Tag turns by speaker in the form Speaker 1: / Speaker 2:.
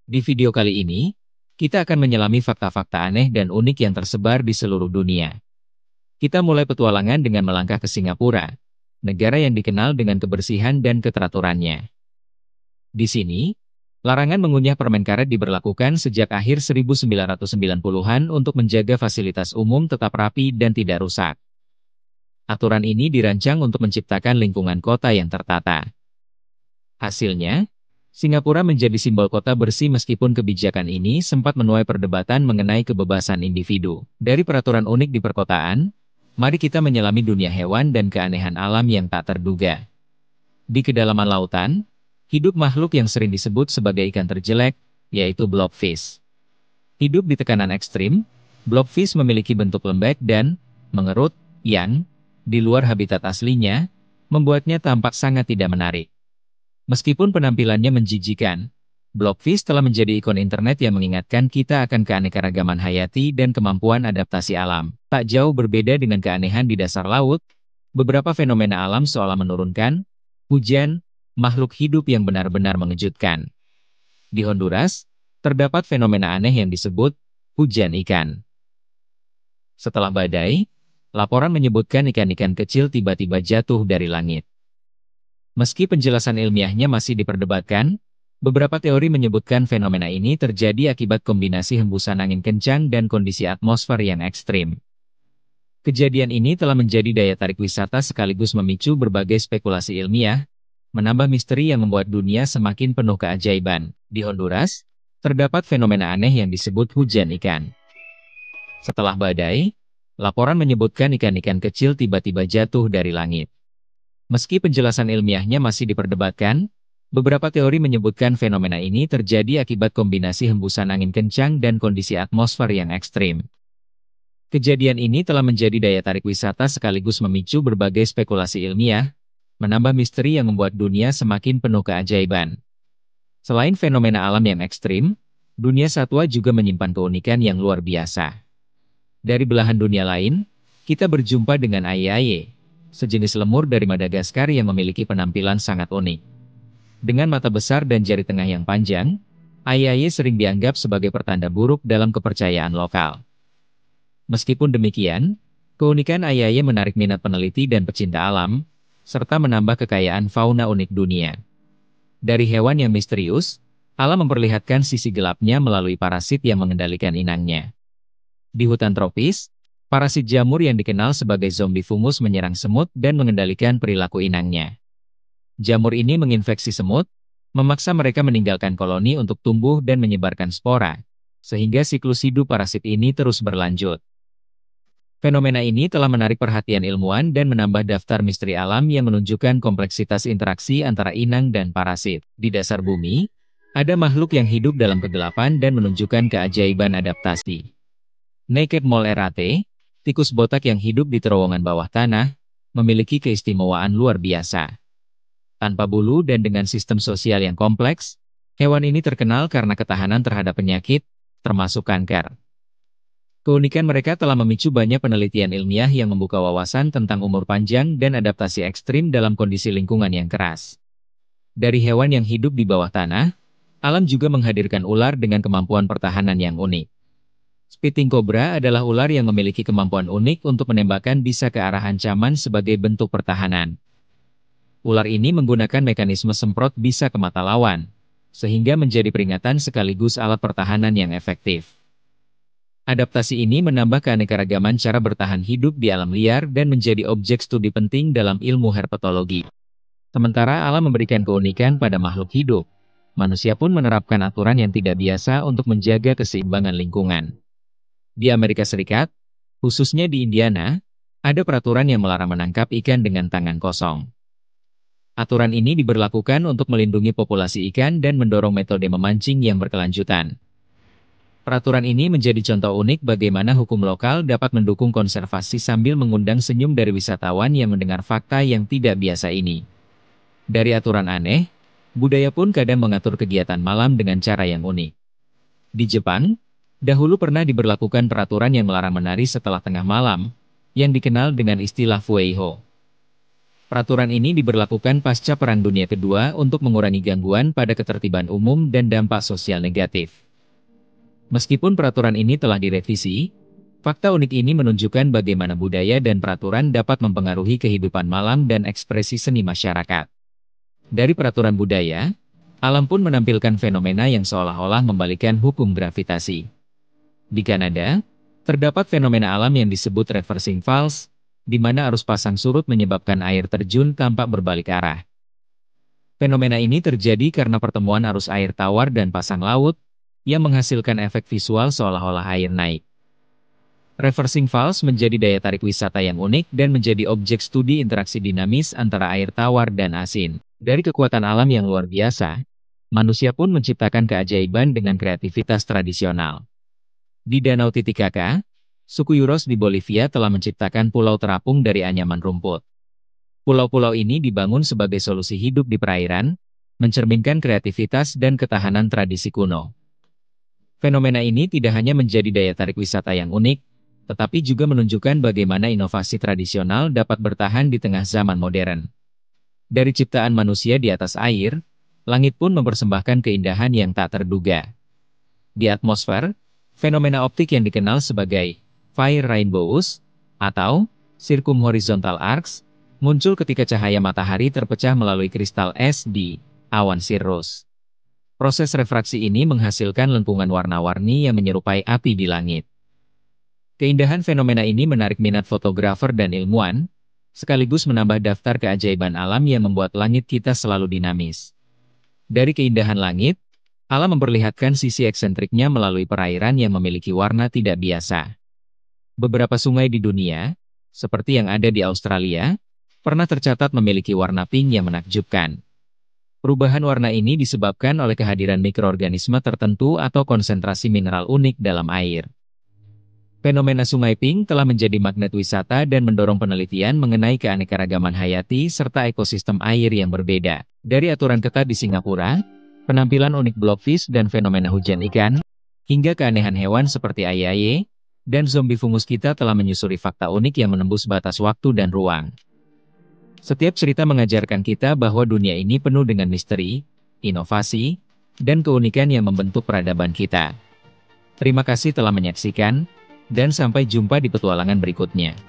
Speaker 1: Di video kali ini, kita akan menyelami fakta-fakta aneh dan unik yang tersebar di seluruh dunia. Kita mulai petualangan dengan melangkah ke Singapura, negara yang dikenal dengan kebersihan dan keteraturannya. Di sini, larangan mengunyah permen karet diberlakukan sejak akhir 1990-an untuk menjaga fasilitas umum tetap rapi dan tidak rusak. Aturan ini dirancang untuk menciptakan lingkungan kota yang tertata. Hasilnya, Singapura menjadi simbol kota bersih meskipun kebijakan ini sempat menuai perdebatan mengenai kebebasan individu. Dari peraturan unik di perkotaan, mari kita menyelami dunia hewan dan keanehan alam yang tak terduga. Di kedalaman lautan, hidup makhluk yang sering disebut sebagai ikan terjelek, yaitu blobfish. Hidup di tekanan ekstrim, blobfish memiliki bentuk lembek dan mengerut yang, di luar habitat aslinya, membuatnya tampak sangat tidak menarik. Meskipun penampilannya menjijikan, blobfish telah menjadi ikon internet yang mengingatkan kita akan keanekaragaman hayati dan kemampuan adaptasi alam. Tak jauh berbeda dengan keanehan di dasar laut, beberapa fenomena alam seolah menurunkan hujan, makhluk hidup yang benar-benar mengejutkan. Di Honduras, terdapat fenomena aneh yang disebut hujan ikan. Setelah badai, laporan menyebutkan ikan-ikan kecil tiba-tiba jatuh dari langit. Meski penjelasan ilmiahnya masih diperdebatkan, beberapa teori menyebutkan fenomena ini terjadi akibat kombinasi hembusan angin kencang dan kondisi atmosfer yang ekstrim. Kejadian ini telah menjadi daya tarik wisata sekaligus memicu berbagai spekulasi ilmiah, menambah misteri yang membuat dunia semakin penuh keajaiban. Di Honduras, terdapat fenomena aneh yang disebut hujan ikan. Setelah badai, laporan menyebutkan ikan-ikan kecil tiba-tiba jatuh dari langit. Meski penjelasan ilmiahnya masih diperdebatkan, beberapa teori menyebutkan fenomena ini terjadi akibat kombinasi hembusan angin kencang dan kondisi atmosfer yang ekstrim. Kejadian ini telah menjadi daya tarik wisata sekaligus memicu berbagai spekulasi ilmiah, menambah misteri yang membuat dunia semakin penuh keajaiban. Selain fenomena alam yang ekstrim, dunia satwa juga menyimpan keunikan yang luar biasa. Dari belahan dunia lain, kita berjumpa dengan aye-aye, sejenis lemur dari Madagaskar yang memiliki penampilan sangat unik. Dengan mata besar dan jari tengah yang panjang, aye-aye sering dianggap sebagai pertanda buruk dalam kepercayaan lokal. Meskipun demikian, keunikan aye-aye menarik minat peneliti dan pecinta alam, serta menambah kekayaan fauna unik dunia. Dari hewan yang misterius, alam memperlihatkan sisi gelapnya melalui parasit yang mengendalikan inangnya. Di hutan tropis, parasit jamur yang dikenal sebagai zombie fungus menyerang semut dan mengendalikan perilaku inangnya. Jamur ini menginfeksi semut, memaksa mereka meninggalkan koloni untuk tumbuh dan menyebarkan spora, sehingga siklus hidup parasit ini terus berlanjut. Fenomena ini telah menarik perhatian ilmuwan dan menambah daftar misteri alam yang menunjukkan kompleksitas interaksi antara inang dan parasit. Di dasar bumi, ada makhluk yang hidup dalam kegelapan dan menunjukkan keajaiban adaptasi. Naked Mole Rat, tikus botak yang hidup di terowongan bawah tanah, memiliki keistimewaan luar biasa. Tanpa bulu dan dengan sistem sosial yang kompleks, hewan ini terkenal karena ketahanan terhadap penyakit, termasuk kanker. Keunikan mereka telah memicu banyak penelitian ilmiah yang membuka wawasan tentang umur panjang dan adaptasi ekstrim dalam kondisi lingkungan yang keras. Dari hewan yang hidup di bawah tanah, alam juga menghadirkan ular dengan kemampuan pertahanan yang unik. Spitting cobra adalah ular yang memiliki kemampuan unik untuk menembakkan bisa ke arah ancaman sebagai bentuk pertahanan. Ular ini menggunakan mekanisme semprot bisa ke mata lawan, sehingga menjadi peringatan sekaligus alat pertahanan yang efektif. Adaptasi ini menambah keanekaragaman cara bertahan hidup di alam liar dan menjadi objek studi penting dalam ilmu herpetologi. Sementara alam memberikan keunikan pada makhluk hidup, manusia pun menerapkan aturan yang tidak biasa untuk menjaga keseimbangan lingkungan. Di Amerika Serikat, khususnya di Indiana, ada peraturan yang melarang menangkap ikan dengan tangan kosong. Aturan ini diberlakukan untuk melindungi populasi ikan dan mendorong metode memancing yang berkelanjutan. Peraturan ini menjadi contoh unik bagaimana hukum lokal dapat mendukung konservasi sambil mengundang senyum dari wisatawan yang mendengar fakta yang tidak biasa ini. Dari aturan aneh, budaya pun kadang mengatur kegiatan malam dengan cara yang unik. Di Jepang, dahulu pernah diberlakukan peraturan yang melarang menari setelah tengah malam, yang dikenal dengan istilah fueiho. Peraturan ini diberlakukan pasca Perang Dunia Kedua untuk mengurangi gangguan pada ketertiban umum dan dampak sosial negatif. Meskipun peraturan ini telah direvisi, fakta unik ini menunjukkan bagaimana budaya dan peraturan dapat mempengaruhi kehidupan malam dan ekspresi seni masyarakat. Dari peraturan budaya, alam pun menampilkan fenomena yang seolah-olah membalikkan hukum gravitasi. Di Kanada, terdapat fenomena alam yang disebut reversing falls, di mana arus pasang surut menyebabkan air terjun tampak berbalik arah. Fenomena ini terjadi karena pertemuan arus air tawar dan pasang laut, yang menghasilkan efek visual seolah-olah air naik. Reversing falls menjadi daya tarik wisata yang unik dan menjadi objek studi interaksi dinamis antara air tawar dan asin. Dari kekuatan alam yang luar biasa, manusia pun menciptakan keajaiban dengan kreativitas tradisional. Di Danau Titicaca, suku Yuros di Bolivia telah menciptakan pulau terapung dari anyaman rumput. Pulau-pulau ini dibangun sebagai solusi hidup di perairan, mencerminkan kreativitas dan ketahanan tradisi kuno. Fenomena ini tidak hanya menjadi daya tarik wisata yang unik, tetapi juga menunjukkan bagaimana inovasi tradisional dapat bertahan di tengah zaman modern. Dari ciptaan manusia di atas air, langit pun mempersembahkan keindahan yang tak terduga. Di atmosfer, fenomena optik yang dikenal sebagai fire rainbows atau circumhorizontal arcs muncul ketika cahaya matahari terpecah melalui kristal es di awan cirrus. Proses refraksi ini menghasilkan lengkungan warna-warni yang menyerupai api di langit. Keindahan fenomena ini menarik minat fotografer dan ilmuwan, sekaligus menambah daftar keajaiban alam yang membuat langit kita selalu dinamis. Dari keindahan langit, alam memperlihatkan sisi eksentriknya melalui perairan yang memiliki warna tidak biasa. Beberapa sungai di dunia, seperti yang ada di Australia, pernah tercatat memiliki warna pink yang menakjubkan. Perubahan warna ini disebabkan oleh kehadiran mikroorganisme tertentu atau konsentrasi mineral unik dalam air. Fenomena Sungai Pink telah menjadi magnet wisata dan mendorong penelitian mengenai keanekaragaman hayati serta ekosistem air yang berbeda. Dari aturan ketat di Singapura, penampilan unik blobfish dan fenomena hujan ikan, hingga keanehan hewan seperti aye-aye, dan zombie fungus kita telah menyusuri fakta unik yang menembus batas waktu dan ruang. Setiap cerita mengajarkan kita bahwa dunia ini penuh dengan misteri, inovasi, dan keunikan yang membentuk peradaban kita. Terima kasih telah menyaksikan, dan sampai jumpa di petualangan berikutnya.